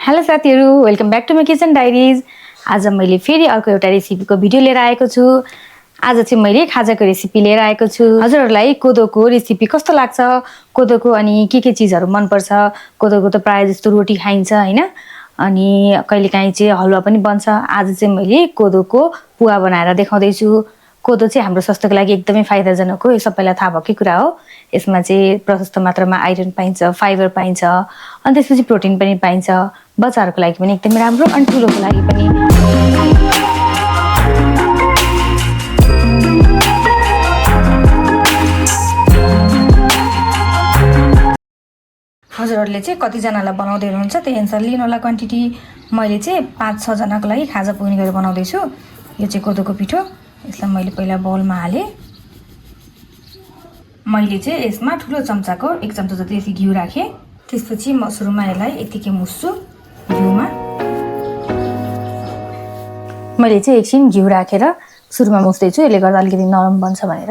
Hello साथीहरु, welcome back to my kitchen diaries. आज मैले फेरि अर्को एउटा रेसिपीको भिडियो लिएर आएको छु। आज चाहिँ मैले खाजाको रेसिपी लिएर आएको छु। हजुरहरुलाई कोदोको रेसिपी कस्तो लाग्छ, कोदोको अनि के चीजहरु मन पर्छ? कोदोको त प्राय जस्तो रोटी खाइन्छ हैन, अनि कहिलेकाहीँ चाहिँ हलुवा पनि बन्छ। आज चाहिँ मैले कोदोको पुवा बनाएर देखाउँदै छु। कोदो चाहिँ हाम्रो स्वास्थ्यको लागि एकदमै फाइदाजनक हो, यो सबैलाई थाहा भएकै कुरा हो। यसमा चाहिँ प्रशस्त मात्रामा आइरन पाइन्छ, फाइबर पाइन्छ, अनि त्यसपछि प्रोटिन पनि पाइन्छ। बच्चाहरुको लागि पनि एकदमै राम्रो, अनि ठुलोको लागि पनि। हजुरहरुले चाहिँ कति जनालाई बनाउँदै हुनुहुन्छ त्यही अनुसार लिनु होला क्वान्टिटी। मैले चाहिँ 5-6 जनाको लागि खाजा पुग्ने गरी बनाउँदै छु। यो चाहिँ कोदोको पिठो, यसलाई मैले पहिला बाउलमा हाले। मैले चाहिँ यसमा ठुलो चम्चाको 1 चम्चा जति यति घिउ राखे। त्यसपछि म सुरुमा यसलाई यतिकै मुस्छु घिउमा। मैले चाहिँ एकछिन घिउ राखेर सुरुमा मुस्दै छु, यसले गर्दा अलिकति नरम बन्छ भनेर।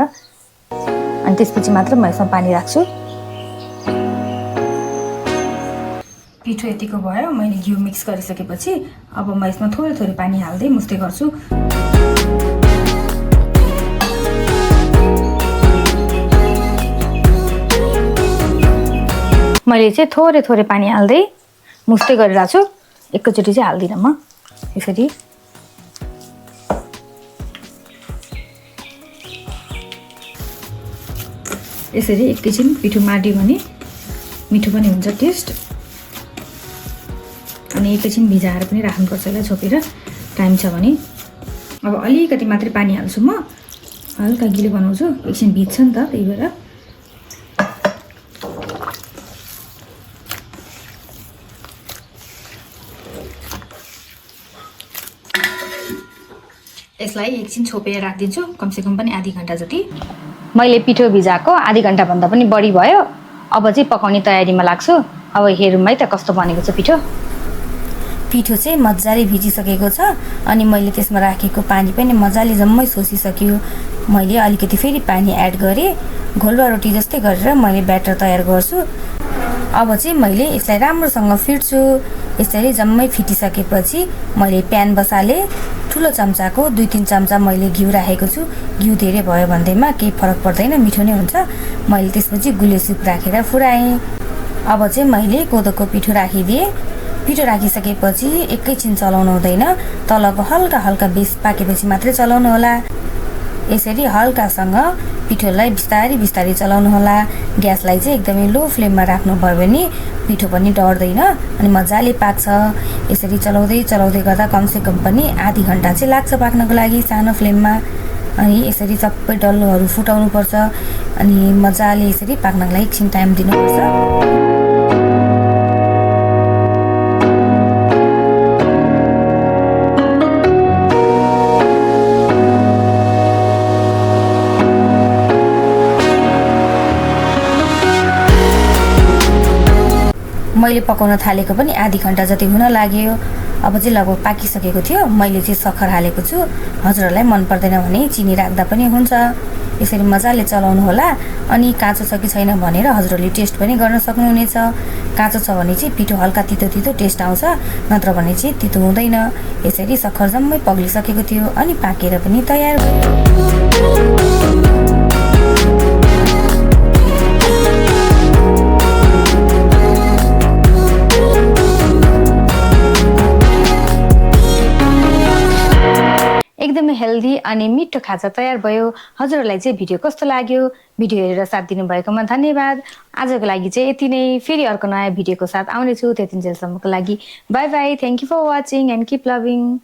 अनि त्यसपछि मात्र म यसमा पानी राख्छु। पिठो यतिको भयो। मैले घिउ मिक्स गरिसकेपछि अब म यसमा थोरै थोरै पानी हाल्दै मुस्दै गर्छु। मैले चाहिँ थोरै थोरै पानी हाल्दै मुस्दै गरिरहेको छु, एकैचोटी चाहिँ हाल्दिनँ म। यसरी यसरी एकैछिन पिठो माड्यो भने मिठो पनि हुन्छ टेस्ट। अनि एकैछिन भिजाएर पनि राख्नुपर्छ यसलाई छोपेर, टाइम छ भने। अब अलिकति मात्रै पानी हाल्छु म, हल्का गिलो बनाउँछु, एकछिन भिज्छ नि त, त्यही भएर। यसलाई एकछिन छोपेर राखिदिन्छु, कमसेकम पनि आधी घण्टा जति। मैले पिठो भिजाएको आधी घण्टा भन्दा पनि बढी भयो। अब चाहिँ पकाउने तयारीमा लाग्छु। अब हेरौँ है त कस्तो बनेको छ पिठो। पिठो चाहिँ मजाले भिजिसकेको छ, अनि मैले त्यसमा राखेको पानी पनि मजाले जम्मै सोसिसक्यो। मैले अलिकति फेरि पानी एड गरेँ। घोलुवा रोटी जस्तै गरेर मैले ब्याटर तयार गर्छु। अब चाहिँ मैले यसलाई राम्रोसँग फिट्छु। यसरी जम्मै फिटिसकेपछि मैले प्यान बसालेँ। ठुलो चम्चाको 2-3 चम्चा मैले घिउ राखेको छु। घिउ धेरै भयो भन्दैमा केही फरक पर्दैन, मिठो नै हुन्छ। मैले त्यसपछि गुलियो राखेर फुराएँ। अब चाहिँ मैले कोदोको पिठो राखिदिएँ। पिठो राखिसकेपछि एकैछिन चलाउनु हुँदैन, तलको हल्का हल्का बेस पाकेपछि मात्रै चलाउनु होला। यसरी हल्कासँग पिठोलाई बिस्तारै बिस्तारै चलाउनु होला। ग्यासलाई चाहिँ एकदमै लो फ्लेममा राख्नुभयो भने पिठो पनि डढ्दैन अनि मजाले पाक्छ। यसरी चलाउँदै चलाउँदै गर्दा कमसेकम पनि आधी घण्टा चाहिँ लाग्छ पाक्नको लागि सानो फ्लेममा। अनि यसरी सबै डल्लोहरू फुटाउनुपर्छ, अनि मजाले यसरी पाक्नको लागि एकछिन टाइम दिनुपर्छ। मैले पकाउन थालेको पनि आधी घण्टा जति हुन लाग्यो। अब चाहिँ लगभग पाकिसकेको थियो। मैले चाहिँ सक्खर हालेको छु। हजुरहरूलाई मन पर्दैन भने चिनी राख्दा पनि हुन्छ। यसरी मजाले चलाउनु होला। अनि काँचो छ कि छैन भनेर हजुरहरूले टेस्ट पनि गर्न सक्नुहुनेछ। काँचो छ भने चाहिँ पिठो हल्का तितो तितो टेस्ट आउँछ, नत्र भने चाहिँ तितो हुँदैन। यसरी सक्खर जम्मै पग्लिसकेको थियो अनि पाकेर पनि तयार भयो। एकदमै हेल्दी अनि मिठो खाजा तयार भयो। हजुरहरूलाई चाहिँ भिडियो कस्तो लाग्यो? भिडियो हेरेर साथ दिनुभएकोमा धन्यवाद। आजको लागि चाहिँ यति नै। फेरि अर्को नयाँ भिडियोको साथ आउनेछु। त्यतिन्जेलसम्मको लागि bye bye. Thank you for watching and keep loving.